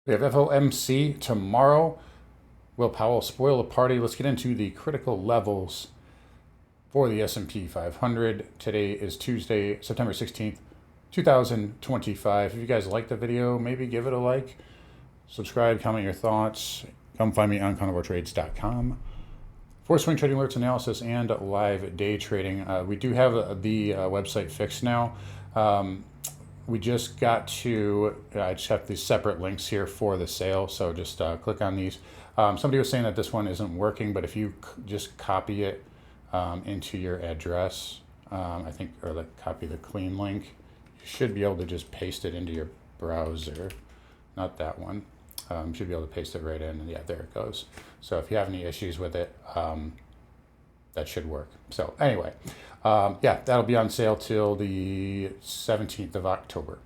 We have FOMC tomorrow. Will Powell spoil the party? Let's get into the critical levels for the S&P 500. Today is Tuesday, September 16th, 2025. If you guys like the video, maybe give it a like. Subscribe, comment your thoughts. Come find me on carnivoretrades.com for swing trading alerts, analysis, and live day trading. We do have the website fixed now. We just got to, I just have these separate links here for the sale, so just click on these. Somebody was saying that this one isn't working, but if you just copy it into your address, I think, or copy the clean link, you should be able to just paste it into your browser. Not that one. You should be able to paste it right in, and yeah, there it goes. So if you have any issues with it, that should work. So anyway, yeah, that'll be on sale till the 17th of October.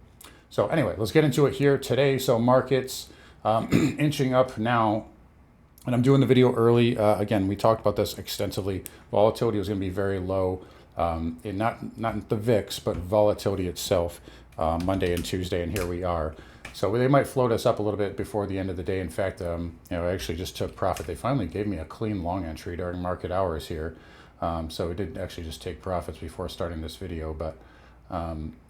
So anyway, let's get into it here today. So markets inching up now, and I'm doing the video early. Again, we talked about this extensively. Volatility was going to be very low, not the VIX, but volatility itself, Monday and Tuesday, and here we are. So they might float us up a little bit before the end of the day. In fact, I actually just took profit. They finally gave me a clean long entry during market hours here. So we did actually just take profits before starting this video. But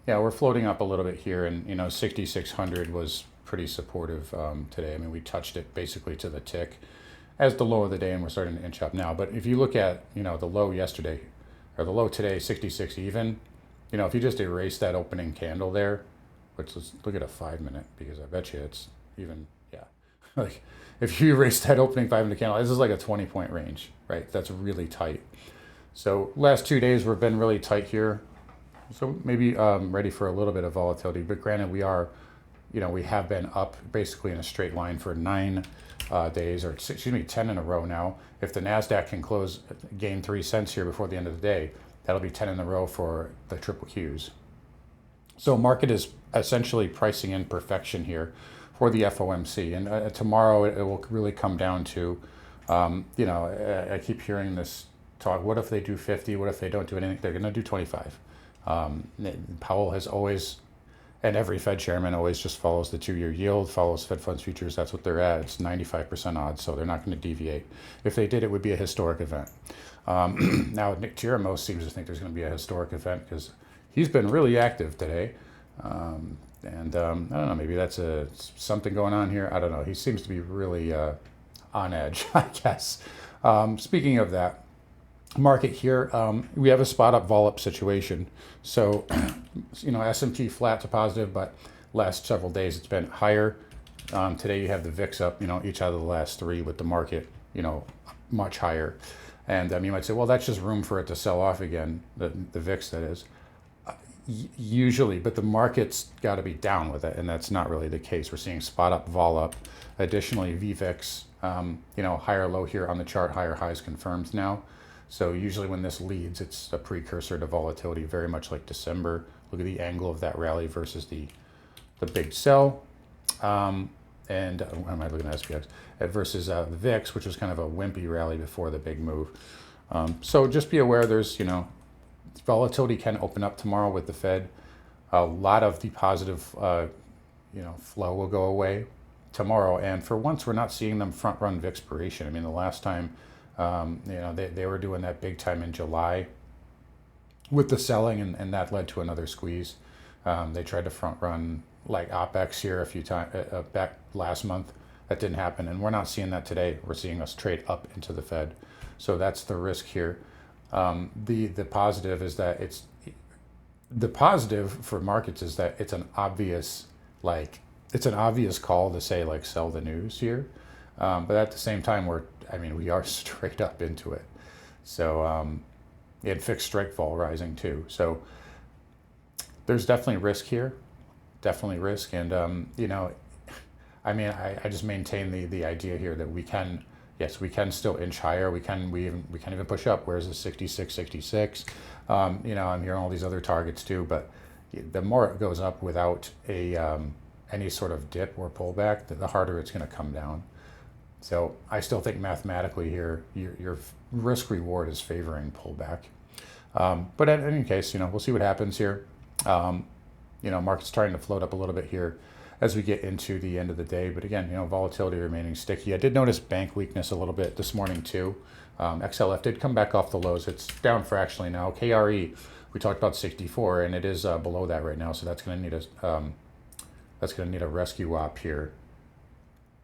yeah, we're floating up a little bit here. And, 6,600 was pretty supportive today. I mean, we touched it basically to the tick as the low of the day, and we're starting to inch up now. But if you look at, the low yesterday, or the low today, 66 even, if you just erase that opening candle there, let's look at a 5-minute, because I bet you it's even, yeah. Like if you erase that opening 5-minute candle, this is like a 20-point range, right? That's really tight. So last 2 days we've been really tight here. So maybe ready for a little bit of volatility, but granted we are, we have been up basically in a straight line for 9 days, or excuse me, 10 in a row now. If the NASDAQ can gain 3 cents here before the end of the day, that'll be 10 in a row for the triple Qs. So market is essentially pricing in perfection here for the FOMC. And tomorrow it will really come down to, I keep hearing this talk, what if they do 50? What if they don't do anything? They're going to do 25. Powell has always, and every Fed chairman always just follows the 2-year yield, follows Fed funds futures. That's what they're at. It's 95% odds, so they're not going to deviate. If they did, it would be a historic event. Now, Nick Tiramos seems to think there's going to be a historic event because he's been really active today. I don't know, maybe that's something going on here. I don't know. He seems to be really on edge, I guess. Speaking of that, market here, we have a spot up vol up situation. So, S&P flat to positive, but last several days it's been higher. Today you have the VIX up, each out of the last 3 with the market, much higher. And you might say, well, that's just room for it to sell off again, the VIX that is. Usually, but the market's got to be down with it, and that's not really the case. We're seeing spot up, vol up. Additionally, VVIX, higher low here on the chart, higher highs confirmed now. So usually when this leads, it's a precursor to volatility, very much like December. Look at the angle of that rally versus the big sell. And what am I looking at? SPX versus the VIX, which was kind of a wimpy rally before the big move. So just be aware there's, volatility can open up tomorrow with the Fed. A lot of the positive, flow will go away tomorrow. And for once, we're not seeing them front run VIX expiration. I mean, the last time, they were doing that big time in July with the selling, and that led to another squeeze. They tried to front run like OPEX here a few times back last month. That didn't happen, and we're not seeing that today. We're seeing us trade up into the Fed. So that's the risk here. The positive is that the positive for markets is that it's an obvious call to say like sell the news here, but at the same time we are straight up into it. So it fixed strike vol rising too. So there's definitely risk here, and I just maintain the idea here that we can still inch higher. We can even push up. Where's the 66, 66? I'm hearing all these other targets too, but the more it goes up without any sort of dip or pullback, the harder it's going to come down. So I still think mathematically here, your risk reward is favoring pullback. But in any case, we'll see what happens here. Market's starting to float up a little bit here. as we get into the end of the day. But again, volatility remaining sticky. I did notice bank weakness a little bit this morning too. XLF did come back off the lows. It's down fractionally now. KRE, we talked about 64, and it is below that right now. So that's going to need a rescue op here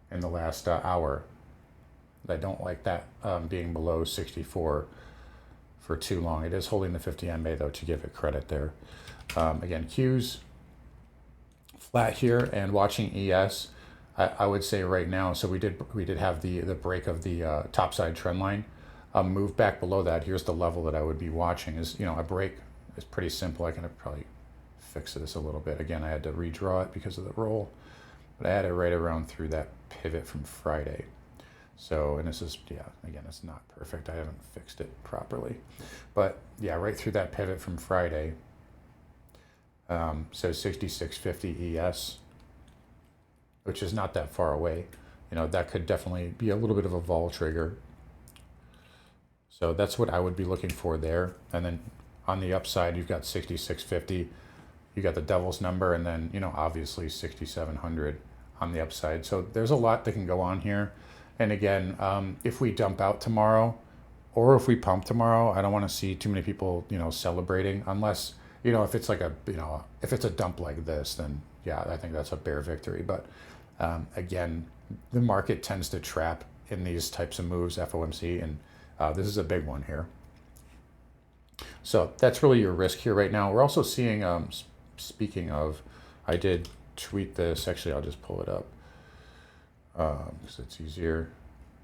in the last hour. I don't like that being below 64 for too long. It is holding the 50 MA though, to give it credit there. Again, Qs flat here, and watching ES. I would say right now. So we did have the break of the topside trend line. Move back below that. Here's the level that I would be watching. Is a break is pretty simple. I can probably fix this a little bit. Again, I had to redraw it because of the roll, but I had it right around through that pivot from Friday. So, and this is, again, it's not perfect. I haven't fixed it properly, but yeah, right through that pivot from Friday. So 66.50 ES, which is not that far away. That could definitely be a little bit of a vol trigger. So that's what I would be looking for there. And then on the upside, you've got 66.50. You got the devil's number, and then, obviously 6,700 on the upside. So there's a lot that can go on here. And again, if we dump out tomorrow, or if we pump tomorrow, I don't want to see too many people, celebrating, unless, if it's like if it's a dump like this, then yeah, I think that's a bear victory. But again, the market tends to trap in these types of moves, FOMC, and this is a big one here. So that's really your risk here right now. We're also seeing, speaking of, I did tweet this. Actually, I'll just pull it up because it's easier.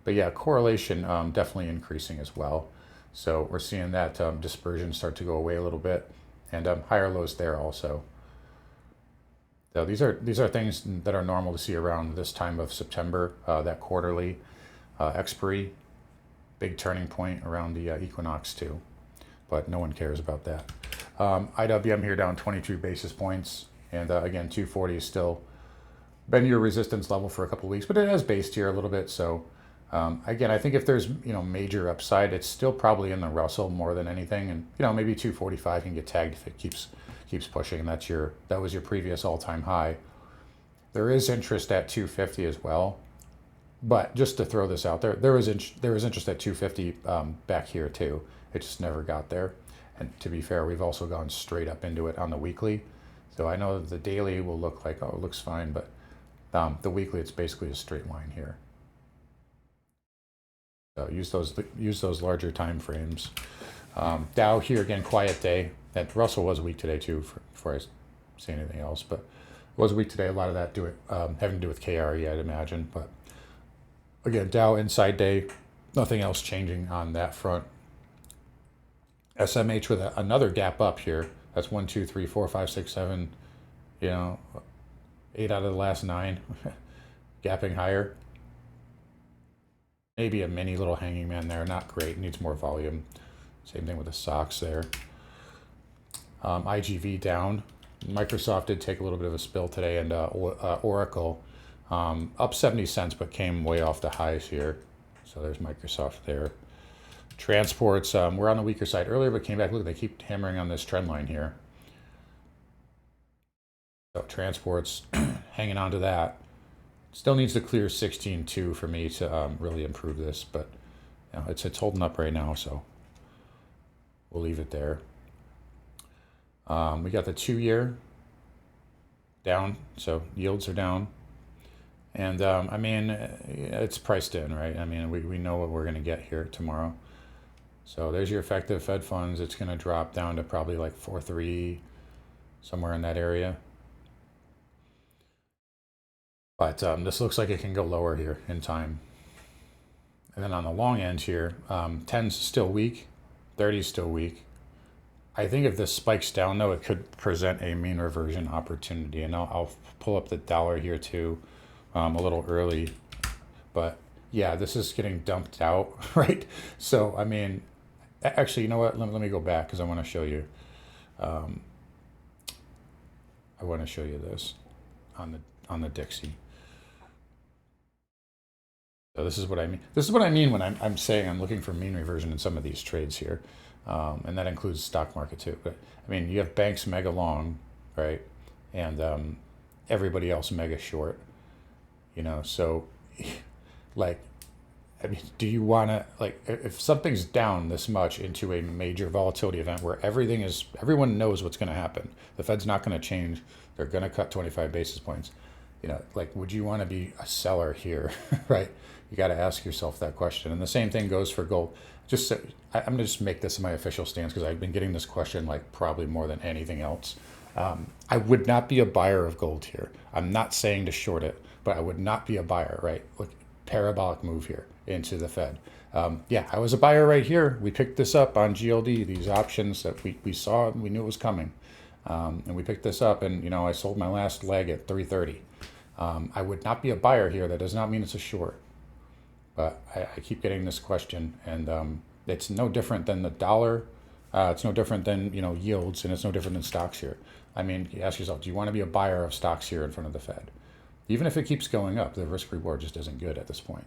But yeah, correlation definitely increasing as well. So we're seeing that dispersion start to go away a little bit, and higher lows there also. So these are things that are normal to see around this time of September. That quarterly expiry, big turning point around the equinox too. But no one cares about that. IWM here down 22 basis points. And again, 240 is still been your resistance level for a couple of weeks, but it has based here a little bit. So again, I think if there's major upside, it's still probably in the Russell more than anything. And maybe 245 can get tagged if it keeps pushing. And that was your previous all-time high. There is interest at 250 as well. But just to throw this out there, there was interest at 250 back here too. It just never got there. And to be fair, we've also gone straight up into it on the weekly. So I know that the daily will look like, oh, it looks fine, but the weekly, it's basically a straight line here. So use those larger time frames. Dow here again, quiet day. That Russell was weak today too, before I say anything else, but it was weak today. A lot of that having to do with KRE, I'd imagine. But again, Dow inside day, nothing else changing on that front. SMH with another gap up here. That's 1, 2, 3, 4, 5, 6, 7. 8 out of the last 9, gapping higher. Maybe a mini little hanging man there. Not great. Needs more volume. Same thing with the socks there. IGV down. Microsoft did take a little bit of a spill today, and Oracle up 70 cents, but came way off the highs here. So there's Microsoft there. Transports, we're on the weaker side earlier, but came back. Look, they keep hammering on this trend line here. So transports, hanging on to that. Still needs to clear 16.2 for me to really improve this, but it's holding up right now, so we'll leave it there. We got the 2-year down, so yields are down. And I mean, it's priced in, right? I mean, we know what we're going to get here tomorrow. So there's your effective Fed funds. It's going to drop down to probably like 4.3, somewhere in that area. But this looks like it can go lower here in time. And then on the long end here, 10's still weak, 30's still weak. I think if this spikes down, though, it could present a mean reversion opportunity. And I'll pull up the dollar here too, a little early. But yeah, this is getting dumped out, right? So, I mean, actually, you know what? Let me go back because I want to show you. I want to show you this on the Dixie. So this is what I mean. This is what I mean when I'm saying I'm looking for mean reversion in some of these trades here. And that includes stock market too. But I mean, you have banks mega long, right? And everybody else mega short, you know. So like, I mean, do you want to, like, if something's down this much into a major volatility event where everyone knows what's going to happen, the Fed's not going to change, they're going to cut 25 basis points, you know, like, would you want to be a seller here? Right? You got to ask yourself that question. And the same thing goes for gold. I'm going to just make this my official stance because I've been getting this question like probably more than anything else. I would not be a buyer of gold here. I'm not saying to short it, but I would not be a buyer, right? Look, parabolic move here into the Fed. Yeah, I was a buyer right here. We picked this up on GLD, these options that we saw and we knew it was coming. And we picked this up, and, you know, I sold my last leg at 330. I would not be a buyer here. That does not mean it's a short. But I keep getting this question, and it's no different than the dollar. It's no different than, you know, yields, and it's no different than stocks here. I mean, you ask yourself, do you want to be a buyer of stocks here in front of the Fed? Even if it keeps going up, the risk reward just isn't good at this point.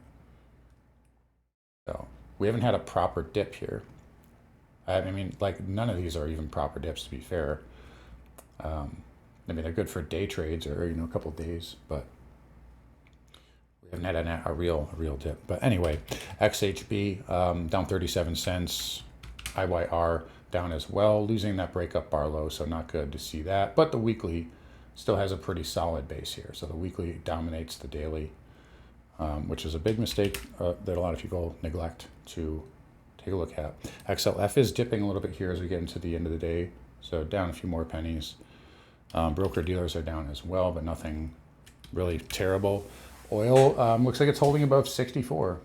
So we haven't had a proper dip here. I mean, like, none of these are even proper dips, to be fair. I mean, they're good for day trades or, you know, a couple of days, but we haven't had a real dip. But anyway, XHB down 37 cents. IYR down as well, losing that breakup bar low, so not good to see that. But the weekly still has a pretty solid base here. So the weekly dominates the daily, which is a big mistake that a lot of people neglect to take a look at. XLF is dipping a little bit here as we get into the end of the day, so down a few more pennies. Broker dealers are down as well, but nothing really terrible. Oil looks like it's holding above 64.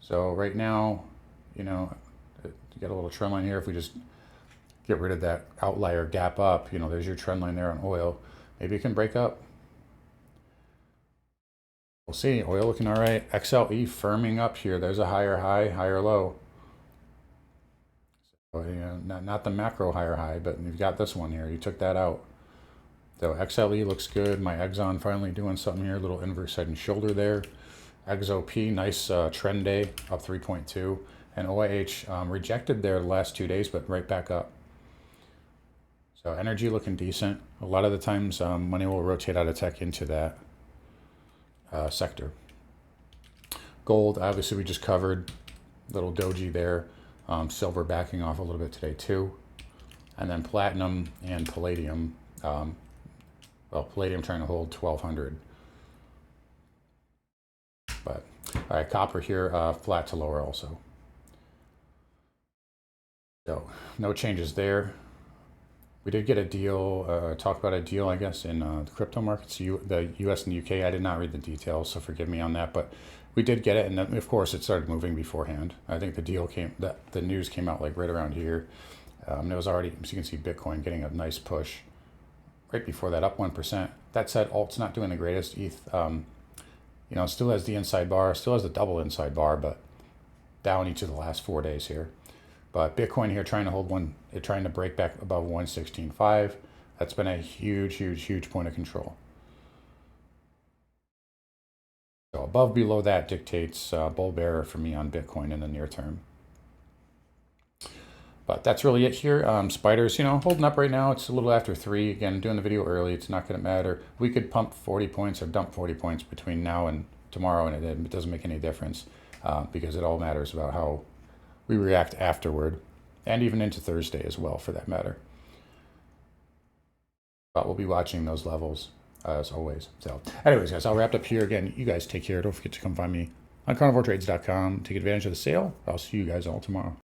So right now, you know, you get a little trend line here. If we just get rid of that outlier gap up, you know, there's your trend line there on oil. Maybe it can break up. We'll see. Oil looking all right. XLE firming up here. There's a higher high, higher low. So, you know, not the macro higher high, but you've got this one here. You took that out. So XLE looks good. My Exxon finally doing something here. A little inverse head and shoulder there. XOP, nice trend day, up 3.2. And OIH rejected there the last 2 days, but right back up. So energy looking decent. A lot of the times money will rotate out of tech into that sector. Gold, obviously we just covered. Little doji there. Silver backing off a little bit today too. And then platinum and palladium. Well, palladium trying to hold 1200. But all right, copper here, flat to lower also. So no changes there. We did get a deal, talk about a deal, I guess, in the crypto markets, the US and UK. I did not read the details, so forgive me on that, but we did get it, and then, of course, it started moving beforehand. I think the deal the news came out like right around here. It was already, as you can see, Bitcoin getting a nice push right before that, up 1%. That said, alt's not doing the greatest. ETH, you know, still has the inside bar, still has the double inside bar, but down each of the last 4 days here. But Bitcoin here trying to hold trying to break back above 116.5. That's been a huge point of control. So above, below that dictates bull bear for me on Bitcoin in the near term. But that's really it here. Spiders, you know, holding up right now. It's a little after 3. Again, doing the video early. It's not going to matter. We could pump 40 points or dump 40 points between now and tomorrow, and it doesn't make any difference because it all matters about how we react afterward, and even into Thursday as well, for that matter. But we'll be watching those levels as always. So anyways, guys, I'll wrap up here. Again, you guys take care. Don't forget to come find me on carnivoretrades.com. Take advantage of the sale. I'll see you guys all tomorrow.